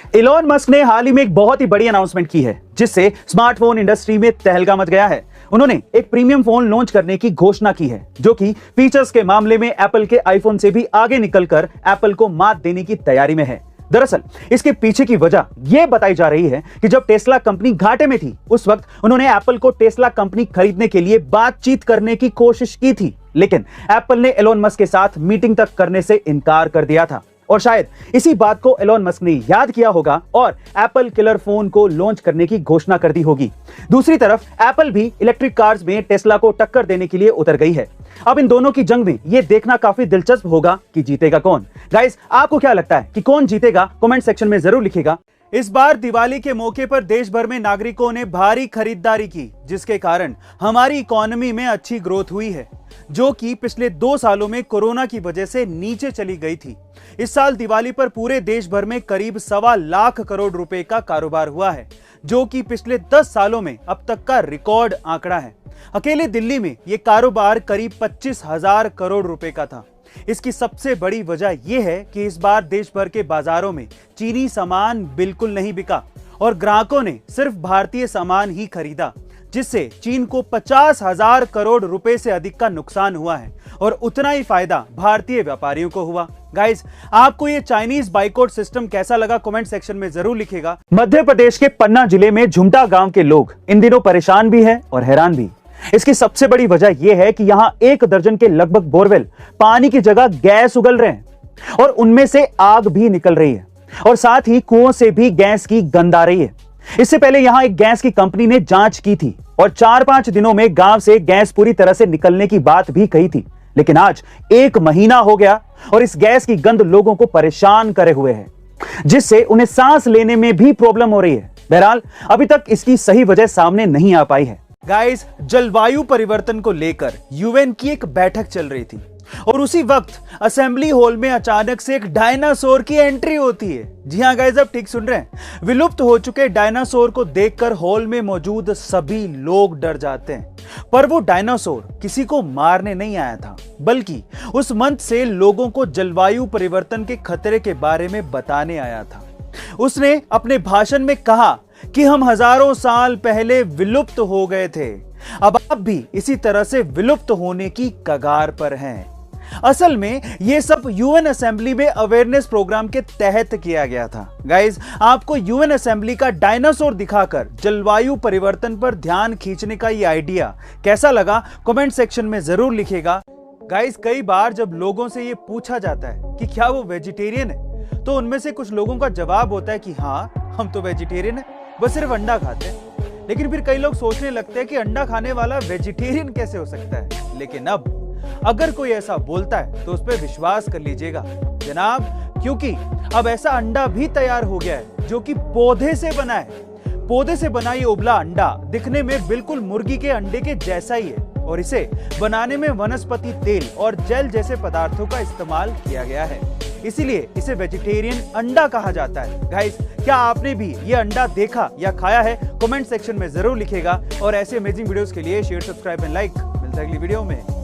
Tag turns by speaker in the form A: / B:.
A: Elon Musk ने हाल ही में एक बहुत ही बड़ी अनाउंसमेंट की है जिससे स्मार्टफोन इंडस्ट्री में तहलका मच गया है। उन्होंने एक प्रीमियम फोन लॉन्च करने की घोषणा की है जो कि फीचर्स के मामले में एप्पल के आईफोन से भी आगे निकलकर एप्पल को मात देने की तैयारी में है। दरअसल इसके पीछे की वजह यह बताई जा रही है कि जब टेस्ला कंपनी घाटे में थी उस वक्त उन्होंने एप्पल को टेस्ला कंपनी खरीदने के लिए बातचीत करने की कोशिश की थी, लेकिन एप्पल ने एलोन मस्क के साथ मीटिंग तक करने से इनकार कर दिया था और शायद इसी बात को एलोन मस्क ने याद किया होगा और एप्पल किलर फोन को लॉन्च करने की घोषणा कर दी होगी। दूसरी तरफ एप्पल भी इलेक्ट्रिक कार्स में टेस्ला को टक्कर देने के लिए उतर गई है। अब इन दोनों की जंग में यह देखना काफी दिलचस्प होगा कि जीतेगा कौन। गाइस, आपको क्या लगता है कि कौन जीतेगा? कमेंट सेक्शन में जरूर लिखिएगा। इस बार दिवाली के मौके पर देश भर में नागरिकों ने भारी खरीदारी की जिसके कारण हमारी इकोनॉमी में अच्छी ग्रोथ हुई है जो कि पिछले 2 सालों में कोरोना की वजह से नीचे चली गई थी। इस साल दिवाली पर पूरे देश भर में करीब 1.25 लाख करोड़ रुपए का कारोबार हुआ है जो कि पिछले 10 सालों में अब तक का रिकॉर्ड आंकड़ा है। अकेले दिल्ली में यह कारोबार करीब 25,000 करोड़ रुपए का था। इसकी सबसे बड़ी वजह यह है कि इस बार देश भर के बाजारों में चीनी सामान बिल्कुल नहीं बिका और ग्राहकों ने सिर्फ भारतीय सामान ही खरीदा, जिससे चीन को 50,000 करोड़ रुपए से अधिक का नुकसान हुआ है और उतना ही फायदा भारतीय व्यापारियों को हुआ। गाइस, आपको ये चाइनीज बाइकआउट सिस्टम कैसा लगा? कमेंट सेक्शन में जरूर लिखिएगा। मध्य प्रदेश के पन्ना जिले में झुमटा गांव के लोग इन दिनों परेशान भी हैं और हैरान भी। इसकी सबसे बड़ी वजह यह है कि यहां 1 दर्जन के लगभग बोरवेल पानी की जगह गैस उगल रहे हैं और उनमें से आग भी निकल रही है और साथ ही कुओं से भी गैस की गंध आ रही है। इससे पहले यहां एक गैस की कंपनी ने जांच की थी और 4-5 दिनों में गांव से गैस पूरी तरह से निकलने की बात भी कही थी, लेकिन आज 1 महीना हो गया और इस गैस की गंध लोगों को परेशान करे हुए है, जिससे उन्हें सांस लेने में भी प्रॉब्लम हो रही है। बहरहाल अभी तक इसकी सही वजह सामने नहीं आ पाई है। गाइस, जलवायु परिवर्तन को लेकर यूएन की एक बैठक चल रही थी और उसी वक्त असेंबली हॉल में अचानक से एक डायनासोर की एंट्री होती है। जी हां गाइस, आप ठीक सुन रहे हैं। विलुप्त हो चुके डायनासोर को देखकर हॉल में मौजूद सभी लोग डर जाते हैं, पर वो डायनासोर किसी को मारने नहीं आया था, बल्कि उस मंच से लोगों को जलवायु परिवर्तन के खतरे के बारे में बताने आया था। उसने अपने भाषण में कहा कि हम हजारों साल पहले विलुप्त हो गए थे, अब आप भी इसी तरह से विलुप्त होने की कगार पर हैं। असल में यह सब यूएन असेंबली में अवेयरनेस प्रोग्राम के तहत किया गया था। गाइस, आपको यूएन असेंबली का डायनासोर दिखाकर जलवायु परिवर्तन पर ध्यान खींचने का यह आइडिया कैसा लगा? कमेंट सेक्शन में जरूर लिखिएगा। गाइस, कई बार जब लोगों से यह पूछा जाता है कि क्या वो वेजिटेरियन है, तो उनमें से कुछ लोगों का जवाब होता है कि हाँ, हम तो वेजिटेरियन है, बस सिर्फ अंडा खाते हैं। लेकिन फिर कई लोग सोचने लगते हैं कि अंडा खाने वाला वेजिटेरियन कैसे हो सकता है। लेकिन अब अगर कोई ऐसा बोलता है तो उस पर विश्वास कर लीजिएगा जनाब, क्योंकि अब ऐसा अंडा भी तैयार हो गया है जो कि पौधे से बना है। पौधे से बना ये उबला अंडा दिखने में बिल्कुल मुर्गी के अंडे के जैसा ही है और इसे बनाने में वनस्पति तेल और जेल जैसे पदार्थों का इस्तेमाल किया गया है, इसीलिए इसे वेजिटेरियन अंडा कहा जाता है। गाइस, क्या आपने भी ये अंडा देखा या खाया है? कमेंट सेक्शन में जरूर लिखिएगा और ऐसे अमेजिंग वीडियोस के लिए शेयर, सब्सक्राइब एंड लाइक। मिलते हैं अगली वीडियो में।